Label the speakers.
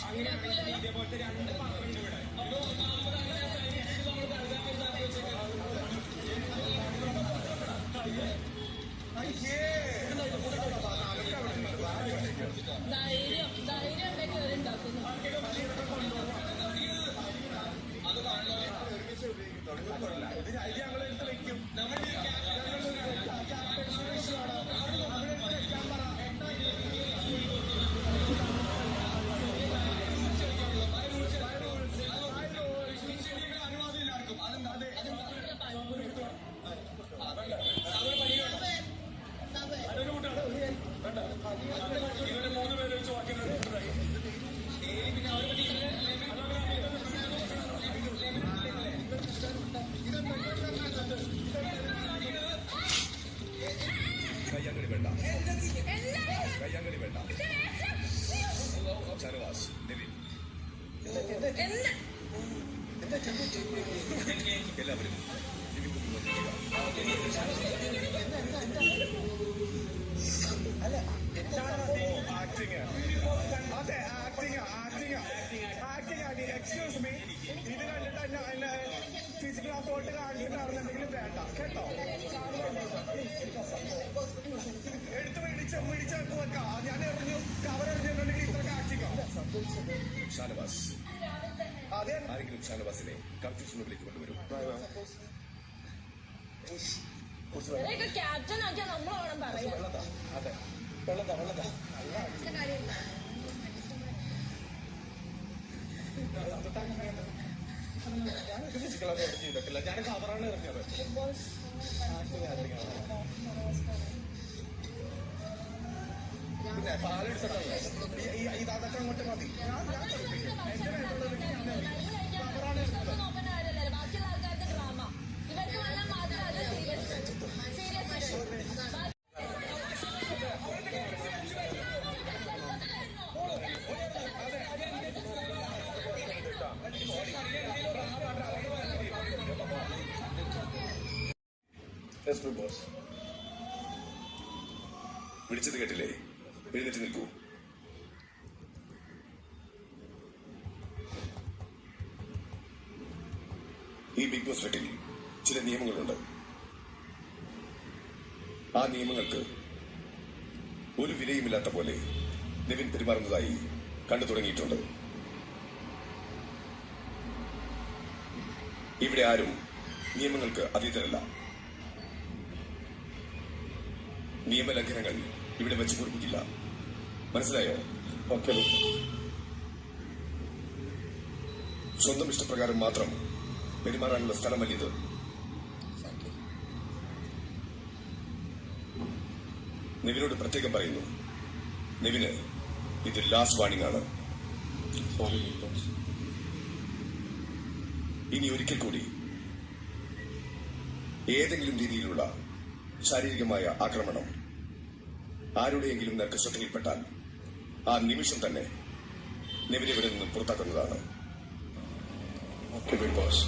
Speaker 1: അങ്ങനെയാണെങ്കിൽ ഇതേപോലത്തെ 2 പാത്രമുണ്ട് ഇവിടെ. ഞങ്ങളെടുത്ത് വെക്കും. ഇവരെ 3 പേരെ വെച്ച് ബാക്കി
Speaker 2: കയ്യാങ്കളി വേണ്ട, കയ്യാങ്കളി വേണ്ട. ഷാനവാസ്, നിവിൻ, എല്ലാവരും എക്സ്ക്യൂസ് മീ, ഇത് കണ്ടിട്ട് ഫിസിക്കൽ അസോൾട്ട് കാണിച്ചിട്ടാണെന്നുണ്ടെങ്കിൽ വേണ്ട കേട്ടോ. എടുത്ത് മേടിച്ച് വെക്കാം. ഞാൻ എറിഞ്ഞു, കവർ എറിഞ്ഞിട്ടുണ്ടെങ്കിൽ ഇത്ര കാണിക്കാം. ഷാനവാസ്, അതെ, ആരെങ്കിലും ഷാനവാസിനെ കൺഫ്യൂഷനിലേക്ക് കൊണ്ടുവരും.
Speaker 3: ക്യാപ്റ്റൻ ആക്കിയാൽ നമ്മളോണം പറയാം.
Speaker 2: അതെ, വെള്ളതാ ഞാൻ ഫിസിക്കൽ അസോൾട്ട് ചെയ്തിട്ടില്ല. ഞാൻ കവറാണ് എറിഞ്ഞത്. പിന്നെ പാലെടുത്തിട്ടല്ലേ ഇതൊക്കെ അങ്ങോട്ട് മതി.
Speaker 3: ബാക്കിയുള്ള ആൾക്കാർക്ക് ഡ്രാമ, ഇവർക്ക് വന്നാൽ മാത്രം അത് സീരിയസ്.
Speaker 2: വിളിച്ചത് കേട്ടില്ലേ? എഴുന്നേറ്റ് നിൽക്കൂ. ഈ ബിഗ് ബോസ് വീട്ടിൽ ചില നിയമങ്ങളുണ്ട്. ആ നിയമങ്ങൾക്ക് ഒരു വിലയുമില്ലാത്ത പോലെ നിവിൻ പെരുമാറുന്നതായി കണ്ടു തുടങ്ങിയിട്ടുണ്ട്. ഇവിടെ ആരും നിയമങ്ങൾക്ക് അതീതരല്ല. നിയമലംഘനങ്ങൾ ഇവിടെ വെച്ച് കുറിപ്പിക്കില്ല. മനസ്സിലായോ? ഓക്കെ. സ്വന്തം ഇഷ്ടപ്രകാരം മാത്രം പെരുമാറാനുള്ള സ്ഥലമല്ലിത്. നിവിനോട് പ്രത്യേകം പറയുന്നു, നിവിന് ഇത് ലാസ്റ്റ് വാർണിംഗ് ആണ്. ഇനി ഒരിക്കൽ കൂടി ഏതെങ്കിലും രീതിയിലുള്ള ശാരീരികമായ ആക്രമണം ആരുടെയെങ്കിലും നേർക്ക് ശ്രദ്ധയിൽപ്പെട്ടാൽ ആ നിമിഷം തന്നെ നിവിനെ ഇവിടെ നിന്നും പുറത്താക്കുന്നതാണ്. Big boss